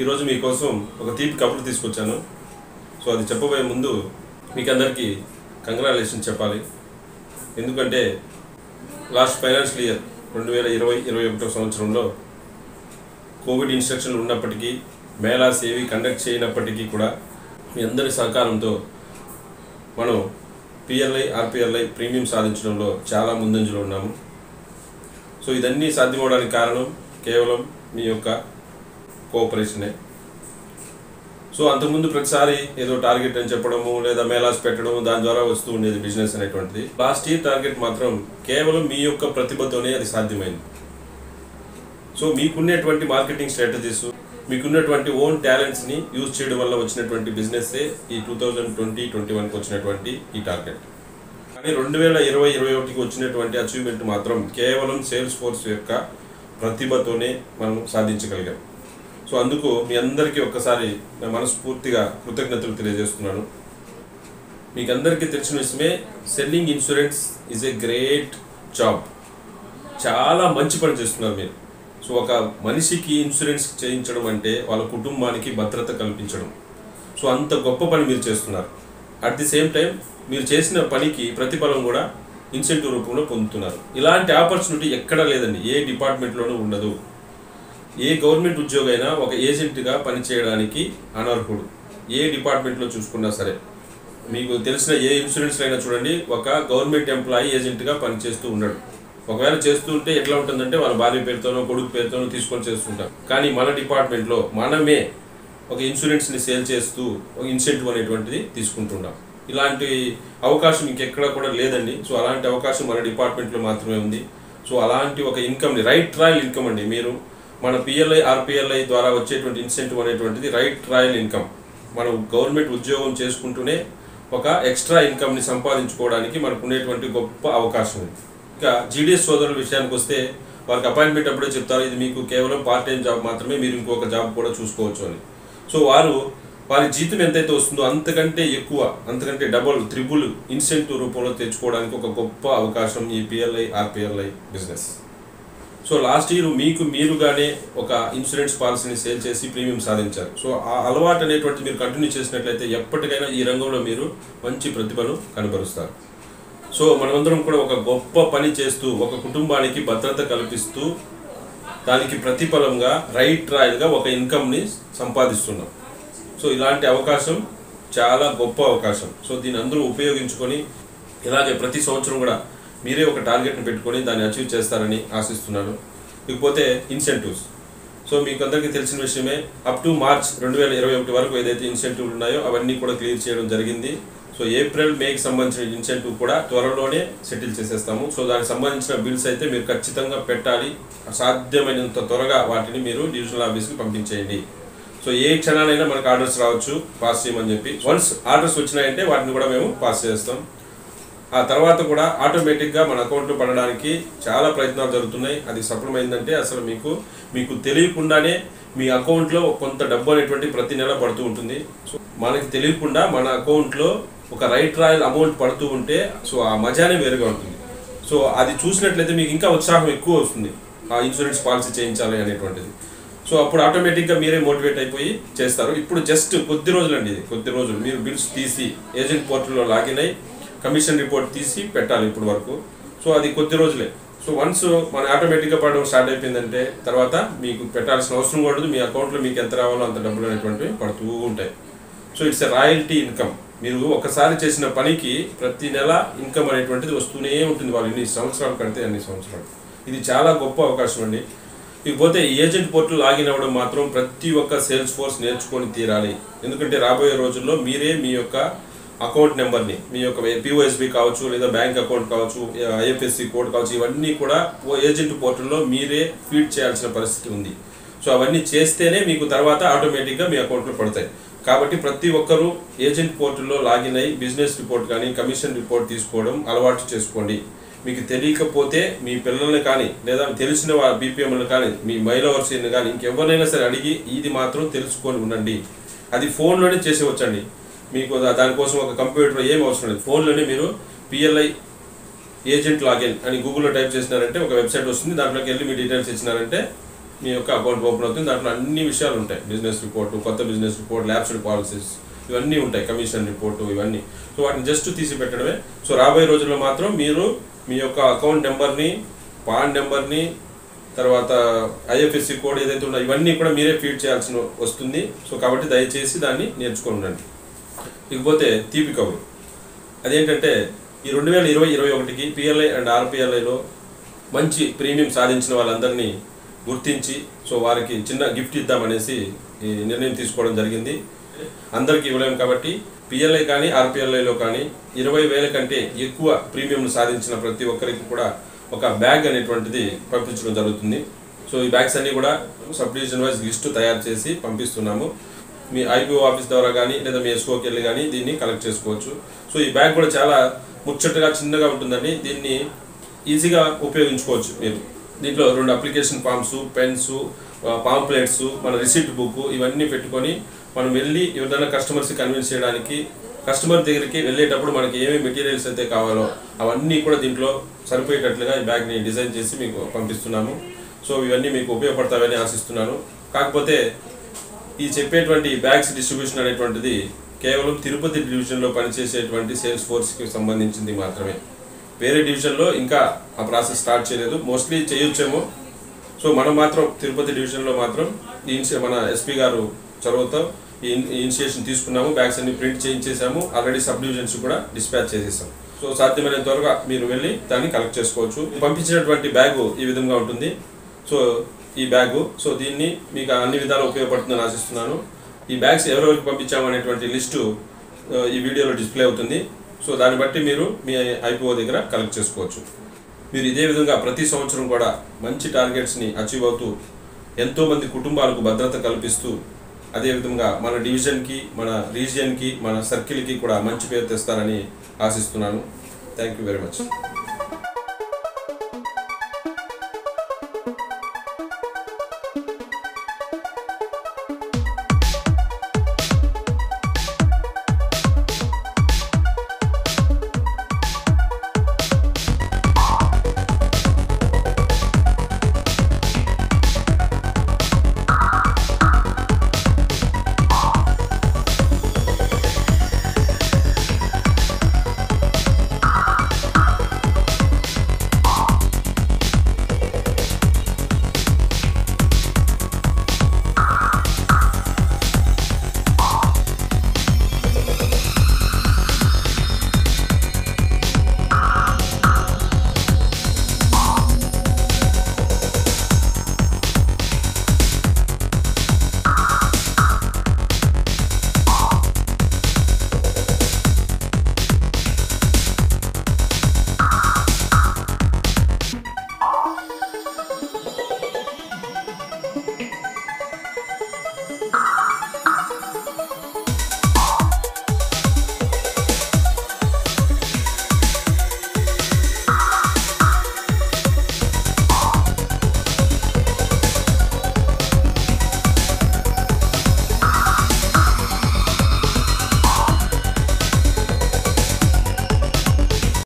ఈరోజు మీకోసం ఒక తీపి కబురు తీసుకొచ్చాను. సో అది చెప్పబోయే ముందు మీకు అందరికీ కంగ్రాచులేషన్ చెప్పాలి. ఎందుకంటే లాస్ట్ ఫైనాన్షియల్ ఇయర్ 2020-21 సంవత్సరంలో కోవిడ్ ఇన్స్ట్రక్షన్లు ఉన్నప్పటికీ మేళాస్ ఏవి కండక్ట్ చేయనప్పటికీ కూడా మీ అందరి సహకారంతో మనం పిఎల్ఐ ఆర్పిఎల్ఐ ప్రీమియం సాధించడంలో చాలా ముందంజలో ఉన్నాము. సో ఇదన్నీ సాధ్యమవడానికి కారణం కేవలం మీ యొక్క కోఆపరేషనే. సో అంతకుముందు ప్రతిసారి ఏదో టార్గెట్ అని చెప్పడము లేదా మేళాస్ పెట్టడం దాని ద్వారా వస్తూ ఉండేది బిజినెస్ అనేటువంటిది. లాస్ట్ ఇయర్ టార్గెట్ మాత్రం కేవలం మీ యొక్క ప్రతిభతోనే అది సాధ్యమైంది. సో మీకున్నటువంటి మార్కెటింగ్ స్ట్రాటజీస్, మీకున్నటువంటి ఓన్ టాలెంట్స్ని యూజ్ చేయడం వల్ల వచ్చినటువంటి బిజినెస్సే ఈ 2020-21కి వచ్చినటువంటి ఈ టార్గెట్. కానీ 2020-21కి వచ్చినటువంటి అచీవ్మెంట్ మాత్రం కేవలం సేల్స్ ఫోర్స్ యొక్క ప్రతిభతోనే మనం సాధించగలిగాం. సో అందుకు మీ అందరికీ ఒక్కసారి నా మనస్ఫూర్తిగా కృతజ్ఞతలు తెలియజేస్తున్నాను. మీకు అందరికీ తెలిసిన విషయమే, selling insurance is a great job. చాలా మంచి పని చేస్తున్నారు మీరు. సో ఒక మనిషికి ఇన్సూరెన్స్ చేయించడం అంటే వాళ్ళ కుటుంబానికి భద్రత కల్పించడం. సో అంత గొప్ప పని మీరు చేస్తున్నారు. అట్ ది సేమ్ టైం మీరు చేసిన పనికి ప్రతిఫలం కూడా ఇన్సెంటివ్ రూపంలో పొందుతున్నారు. ఇలాంటి ఆపర్చునిటీ ఎక్కడా లేదండి, ఏ డిపార్ట్మెంట్లోనూ ఉండదు. ఏ గవర్నమెంట్ ఉద్యోగి అయినా ఒక ఏజెంట్గా పనిచేయడానికి అనర్హుడు. ఏ డిపార్ట్మెంట్లో చూసుకున్నా సరే, మీకు తెలిసిన ఏ ఇన్సూరెన్స్లో అయినా చూడండి, ఒక గవర్నమెంట్ ఎంప్లాయీ ఏజెంట్గా పనిచేస్తూ ఉన్నాడు. ఒకవేళ చేస్తూ ఉంటే ఎట్లా ఉంటుందంటే వాళ్ళ భార్య పేరుతోనో కొడుకు పేరుతోనో తీసుకొని చేస్తుంటాం. కానీ మన డిపార్ట్మెంట్లో మనమే ఒక ఇన్సూరెన్స్ని సేల్ చేస్తూ ఒక ఇన్సెంటివ్ అనేటువంటిది తీసుకుంటున్నాం. ఇలాంటి అవకాశం ఇంకెక్కడ కూడా లేదండి. సో అలాంటి అవకాశం మన డిపార్ట్మెంట్లో మాత్రమే ఉంది. సో అలాంటి ఒక ఇన్కమ్ని, రైట్ ట్రయల్ ఇన్కమ్ అండి, మీరు మన పిఎల్ఐ ఆర్పిఎల్ఐ ద్వారా వచ్చేటువంటి ఇన్సెంటివ్ అనేటువంటిది రైట్ ట్రయల్ ఇన్కమ్. మనం గవర్నమెంట్ ఉద్యోగం చేసుకుంటూనే ఒక ఎక్స్ట్రా ఇన్కమ్ని సంపాదించుకోవడానికి మనకు ఉండేటువంటి గొప్ప అవకాశం ఉంది. ఇంకా జీడిఎస్ సోదరుల విషయానికి వస్తే వారికి అపాయింట్మెంట్ అప్పుడే చెప్తారు, ఇది మీకు కేవలం పార్ట్ టైం జాబ్ మాత్రమే, మీరు ఇంకొక జాబ్ కూడా చూసుకోవచ్చు అని. సో వారి జీతం ఎంతైతే వస్తుందో అంతకంటే ఎక్కువ, అంతకంటే డబుల్ త్రిబుల్ ఇన్సెంటివ్ రూపంలో తెచ్చుకోవడానికి ఒక గొప్ప అవకాశం ఈ PLI RPLI business. So last year మీరుగానే ఒక ఇన్సూరెన్స్ పాలసీని సేల్ చేసి ప్రీమియం సాధించారు. సో ఆ అలవాటు అనేటువంటి మీరు కంటిన్యూ చేసినట్లయితే ఎప్పటికైనా ఈ రంగంలో మీరు మంచి ప్రతిభను కనబరుస్తారు. సో మనమందరం కూడా ఒక గొప్ప పని చేస్తూ ఒక కుటుంబానికి భద్రత కల్పిస్తూ దానికి ప్రతిఫలంగా రైట్ ట్రయల్గా ఒక ఇన్కమ్ని సంపాదిస్తున్నాం. సో ఇలాంటి అవకాశం చాలా గొప్ప అవకాశం. సో దీన్ని అందరూ ఉపయోగించుకొని ఇలాగే ప్రతి సంవత్సరం కూడా మీరే ఒక టార్గెట్ని పెట్టుకొని దాన్ని అచీవ్ చేస్తారని ఆశిస్తున్నాను. ఇకపోతే ఇన్సెంటివ్స్. సో మీకు అందరికీ తెలిసిన విషయమే, అప్ టు మార్చ్ 2021 వరకు ఏదైతే ఇన్సెంటివ్లు ఉన్నాయో అవన్నీ కూడా క్లియర్ చేయడం జరిగింది. సో ఏప్రిల్ మేకి సంబంధించిన ఇన్సెంటివ్ కూడా త్వరలోనే సెటిల్ చేసేస్తాము. సో దానికి సంబంధించిన బిల్స్ అయితే మీరు ఖచ్చితంగా పెట్టాలి. సాధ్యమైనంత త్వరగా వాటిని మీరు డివిజనల్ ఆఫీస్కి పంపించేయండి. సో ఏ క్షణాలైనా మనకు ఆర్డర్స్ రావచ్చు పాస్ చేయమని చెప్పి. వన్స్ ఆర్డర్స్ వచ్చినాయంటే వాటిని కూడా మేము పాస్ చేస్తాం. ఆ తర్వాత కూడా ఆటోమేటిక్గా మన అకౌంట్లో పడడానికి చాలా ప్రయత్నాలు జరుగుతున్నాయి. అది సఫలమైందంటే అసలు మీకు తెలియకుండానే మీ అకౌంట్లో కొంత డబ్బు అనేటువంటి ప్రతి నెల పడుతూ ఉంటుంది. సో మనకి తెలియకుండా మన అకౌంట్లో ఒక రైట్ ట్రయల్ అమౌంట్ పడుతూ ఉంటే సో ఆ మజానే వేరుగా ఉంటుంది. సో అది చూసినట్లయితే మీకు ఇంకా ఉత్సాహం ఎక్కువ వస్తుంది ఆ ఇన్సూరెన్స్ పాలసీ చేయించాలి అనేటువంటిది. సో అప్పుడు ఆటోమేటిక్గా మీరే మోటివేట్ అయిపోయి చేస్తారు. ఇప్పుడు జస్ట్ కొద్ది రోజులండి, ఇది కొద్ది రోజులు మీరు బిల్స్ తీసి ఏజెంట్ పోర్టల్లో లాగిన్ అయ్యి కమిషన్ రిపోర్ట్ తీసి పెట్టాలి ఇప్పుడు వరకు. సో అది కొద్ది రోజులే. సో వన్స్ మన ఆటోమేటిక్గా పడడం స్టార్ట్ అయిపోయిందంటే తర్వాత మీకు పెట్టాల్సిన అవసరం కూడా మీ అకౌంట్లో మీకు ఎంత రావాలో అంత డబ్బులు అనేటువంటివి పడుతూ ఉంటాయి. So it's a royalty income. మీరు ఒకసారి చేసిన పనికి ప్రతి నెల ఇన్కమ్ అనేటువంటిది వస్తూనే ఉంటుంది. వాళ్ళు ఎన్ని సంవత్సరాలు కడితే అన్ని సంవత్సరాలు. ఇది చాలా గొప్ప అవకాశం అండి. ఇకపోతే ఏజెంట్ పోర్టల్ లాగిన్ అవ్వడం మాత్రం ప్రతి ఒక్క సేల్స్ ఫోర్స్ నేర్చుకొని తీరాలి. ఎందుకంటే రాబోయే రోజుల్లో మీరే మీ యొక్క అకౌంట్ నెంబర్ని, మీ యొక్క పిఓఎస్బి కావచ్చు లేదా బ్యాంక్ అకౌంట్ కావచ్చు, ఐఎఫ్ఎస్సి కోడ్ కావచ్చు, ఇవన్నీ కూడా ఏజెంట్ పోర్టల్లో మీరే ఫీడ్ చేయాల్సిన పరిస్థితి ఉంది. సో అవన్నీ చేస్తేనే మీకు తర్వాత ఆటోమేటిక్గా మీ అకౌంట్లో పడతాయి. కాబట్టి ప్రతి ఒక్కరూ ఏజెంట్ పోర్టల్లో లాగిన్ అయ్యి బిజినెస్ రిపోర్ట్ కానీ కమిషన్ రిపోర్ట్ తీసుకోవడం అలవాటు చేసుకోండి. మీకు తెలియకపోతే మీ పిల్లల్ని కానీ లేదా తెలిసిన బీపీఎంలను కానీ మీ మైలవర్సీని కానీ ఇంకెవరినైనా సరే అడిగి ఇది మాత్రం తెలుసుకొని ఉండండి. అది ఫోన్లోనే చేసేవచ్చండి. మీకు దానికోసం ఒక కంప్యూటర్ ఏం అవసరం లేదు. ఫోన్లోనే మీరు పిఎల్ఐ ఏజెంట్ లాగిన్ అని గూగుల్లో టైప్ చేసినారంటే ఒక వెబ్సైట్ వస్తుంది. దాంట్లోకి వెళ్ళి మీ డీటెయిల్స్ ఇచ్చినారంటే మీ యొక్క అకౌంట్ ఓపెన్ అవుతుంది. దాంట్లో అన్ని విషయాలు ఉంటాయి, బిజినెస్ రిపోర్టు, కొత్త బిజినెస్ రిపోర్ట్, ల్యాబ్స్డ్ పాలసీస్, ఇవన్నీ ఉంటాయి, కమిషన్ రిపోర్టు, ఇవన్నీ. సో వాటిని జస్ట్ తీసి పెట్టడమే. సో రాబోయే రోజుల్లో మాత్రం మీరు మీ యొక్క అకౌంట్ నెంబర్ని, పాన్ నెంబర్ని, తర్వాత IFSC కోడ్ ఏదైతే ఉందో ఇవన్నీ కూడా మీరే ఫీడ్ చేయాల్సి వస్తుంది. సో కాబట్టి దయచేసి దాన్ని నేర్చుకొని ఉండండి. ఇకపోతే తీపి కబురు అదేంటంటే ఈ 2020-21కి PLI అండ్ RPLIలో మంచి ప్రీమియం సాధించిన వాళ్ళందరినీ గుర్తించి సో వారికి చిన్న గిఫ్ట్ ఇద్దామనేసి ఈ నిర్ణయం తీసుకోవడం జరిగింది. అందరికీ ఇవ్వలేము కాబట్టి PLI కానీ RPLIలో కానీ 20,000 కంటే ఎక్కువ ప్రీమియంను సాధించిన ప్రతి ఒక్కరికి కూడా ఒక బ్యాగ్ అనేటువంటిది పంపించడం జరుగుతుంది. సో ఈ బ్యాగ్స్ అన్నీ కూడా సబ్ డివిజన్ వైజ్ లిస్టు తయారు చేసి పంపిస్తున్నాము. మీ IPO ఆఫీస్ ద్వారా కానీ లేదా మీ SOకి వెళ్ళి కానీ దీన్ని కలెక్ట్ చేసుకోవచ్చు. సో ఈ బ్యాగ్ కూడా చాలా ముచ్చటగా చిన్నగా ఉంటుందండి. దీన్ని ఈజీగా ఉపయోగించుకోవచ్చు మీరు. దీంట్లో 2 అప్లికేషన్ ఫామ్స్, పెన్స్, పాంప్లెట్స్, మన రిసిప్ట్ బుక్ ఇవన్నీ పెట్టుకొని మనం వెళ్ళి ఎవరైనా కస్టమర్స్కి కన్విన్స్ చేయడానికి, కస్టమర్ దగ్గరికి వెళ్ళేటప్పుడు మనకి ఏమేమి మెటీరియల్స్ అయితే కావాలో అవన్నీ కూడా దీంట్లో సరిపోయేటట్లుగా ఈ బ్యాగ్ని డిజైన్ చేసి మీకు పంపిస్తున్నాము. సో ఇవన్నీ మీకు ఉపయోగపడతాయని ఆశిస్తున్నాను. కాకపోతే ఈ చెప్పేటువంటి బ్యాగ్స్ డిస్ట్రిబ్యూషన్ అనేటువంటిది కేవలం తిరుపతి డివిజన్లో పనిచేసేటువంటి సేల్స్ ఫోర్స్కి సంబంధించింది మాత్రమే. వేరే డివిజన్లో ఇంకా ఆ ప్రాసెస్ స్టార్ట్ చేయలేదు. మోస్ట్లీ చేయొచ్చేమో. సో మనం మాత్రం తిరుపతి డివిజన్లో మాత్రం మన SP గారు చొరవతో ఈ ఇనిషియేషన్ తీసుకున్నాము. బ్యాగ్స్ అన్ని ప్రింట్ చేయించేసాము. ఆల్రెడీ సబ్ డివిజన్స్ కూడా డిస్పాచ్ చేసేసాం. సో సాధ్యమైనంత త్వరగా మీరు వెళ్ళి దాన్ని కలెక్ట్ చేసుకోవచ్చు. పంపించినటువంటి బ్యాగు ఈ విధంగా ఉంటుంది. సో ఈ బ్యాగు, సో దీన్ని మీకు అన్ని విధాలు ఉపయోగపడుతుందని ఆశిస్తున్నాను. ఈ బ్యాగ్స్ ఎవరెవరికి పంపించామనేటువంటి లిస్టు ఈ వీడియోలో డిస్ప్లే అవుతుంది. సో దాన్ని బట్టి మీరు మీ IPO దగ్గర కలెక్ట్ చేసుకోవచ్చు. మీరు ఇదే విధంగా ప్రతి సంవత్సరం కూడా మంచి టార్గెట్స్ని అచీవ్ అవుతూ ఎంతోమంది కుటుంబాలకు భద్రత కల్పిస్తూ అదేవిధంగా మన డివిజన్కి, మన రీజియన్కి, మన సర్కిల్కి కూడా మంచి పేరు తెస్తారని ఆశిస్తున్నాను. Thank you very much.